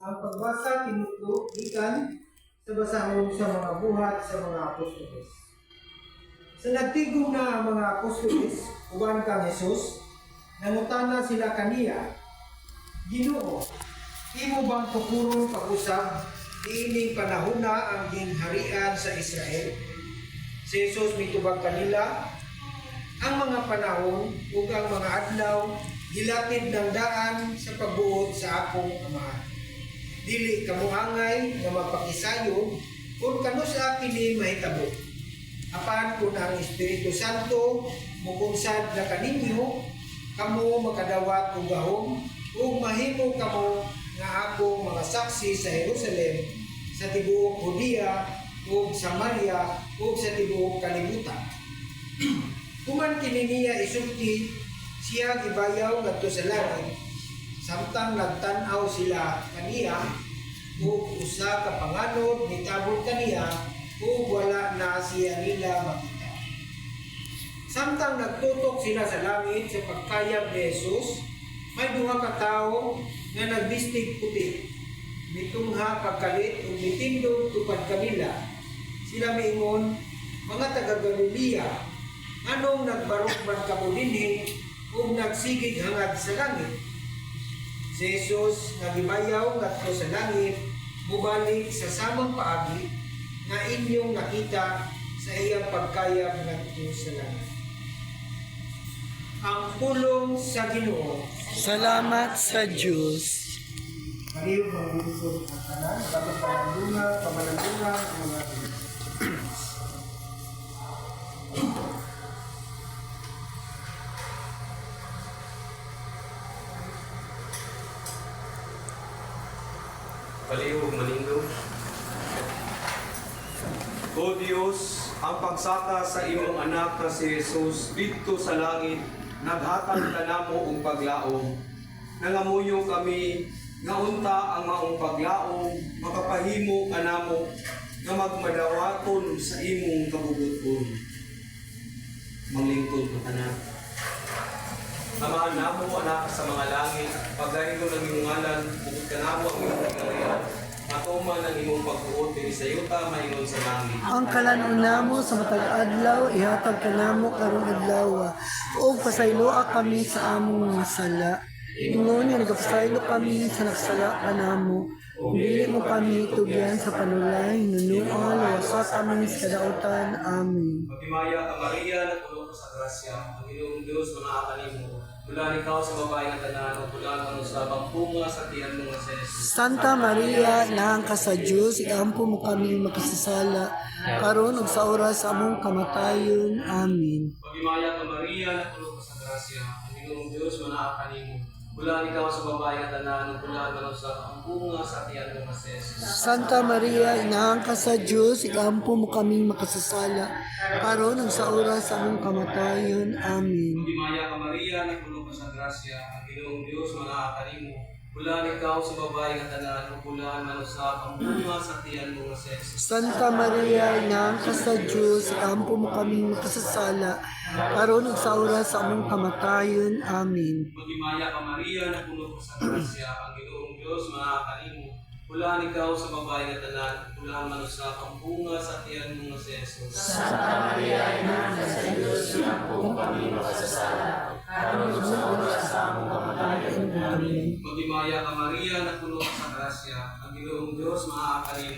Ang pagbasa tinutlo ikan sa basahon sa mga buhat sa mga apostoles. Sa nagtigom na ang mga apostoles, uban kang Jesus, nangutana sila kaniya, Ginoo, imo bang tukuron pag-usab diining panahon na ang ginharian sa Israel? Si Jesus mitubag kanila, ang mga panahon ug ang mga adlaw gilatid ng daan sa pagbuot sa akong amahan. Dili kamuangay nga magpakisayon kung kano sa kini mahitabo. Apan kung ang Espiritu Santo mukunsad na kaninyo, kamo makadawat og gahom ug mahimo kamo nga akong mga saksi sa Jerusalem, sa tibuok Judea ug Samaria ug sa tibuok kalibutan. Kuman kini niya isulti, siya gibayaw ngadto sa langit, samtang nagtan-aw sila kaniya ug usa ka panganod nitabog kaniya ug wala na siya nila makita. Samtang nagtutok sila sa langit sa pagkayab ni Jesus, may duha ka tawo nga nagbistig puti, mitungha pagkalit ug mitindog tupad kanila. Sila miingon, mga taga Galilea, anong nagbarok man kamo dinhi ug nagsigig hangad sa langit? Si Jesus nga gibayaw ngadto sa langit, mubalik sa samang paagi nga inyong nakita sa iyang pagkayab ngadto sa langit. Ang pulong sa Ginoo. Salamat sa Diyos. Kaliw mangulugod ang tanan, dapat pamanandungan ang mga Palihog maninggo. O Diyos, ang pagsaka sa imong anak na si Jesus dito sa langit, naghatag ka namo og paglaom. Nangamuyo kami nga unta ang maong paglaom makapahimo kanamo nga magmadawaton sa imong kabubuton. Manglingkod ko tanan. Amahan namo anak sa mga langit, pagdahil ng imong ngalan, bukod ka namo ang imong kagarian, matuman ang imong pagbuot diri sa yuta maingon sa langit. Ang kalanon namo sa matag adlaw ihatag ka namo karong adlaw ug pasayloa kami sa among mga sala. Ingon nga nagapasaylo kami sa nagsala ka namo. Ug dili mo kami tugyan sa panulay, nunuan, lawasa kami sa kadautan. Amen. Magimaya ka Maria, napuno ka sa grasya, ang Ginoong Diyos manaa kanimo. Bulan ikaw sa babae nga tanan, ug bulan ang usabang bunga sa tiyan mo nga si Jesus. Santa Maria, inahan ka sa Diyos, iampo mo kami makasasala, karon ug sa oras sa among kamatayon. Amen. Magimaya ka Maria, napuno ka sa grasya, ang Ginoong Diyos manaa kanimo. Bulan ikaw sa babae nga tanan, ug bulan ang usabang bunga sa tiyan mo nga si Jesus. Santa Maria, inahan ka sa Diyos, iampo mo kaming makasasala, karon ug sa oras sa among kamatayon. Amen. Magimaya ka Maria, napuno ka sa grasya, ang Ginoong Diyos manaa kanimo. Bulan ikaw sa babae nga tanan, ug bulan ang usabang bunga sa tiyan mo nga si Jesus. Santa Maria, inahan ka sa Diyos, iampo mo kaming makasasala, karon ug sa oras sa among kamatayon. Amen. Magimaya ka Maria, napuno ka sa grasya, ang Ginoong Diyos manaa kanimo. Bulan ikaw sa babae nga tanan, bulan man usabang bunga sa tiyan mo nga si Jesus. Santa Maria, Ina ng Diyos, iampo kami makasasala, karon ug sa oras sa among kamatayon. Amen. Magimaya ka Maria, napuno ka sa grasya, ang Ginoong Diyos manaa kanimo.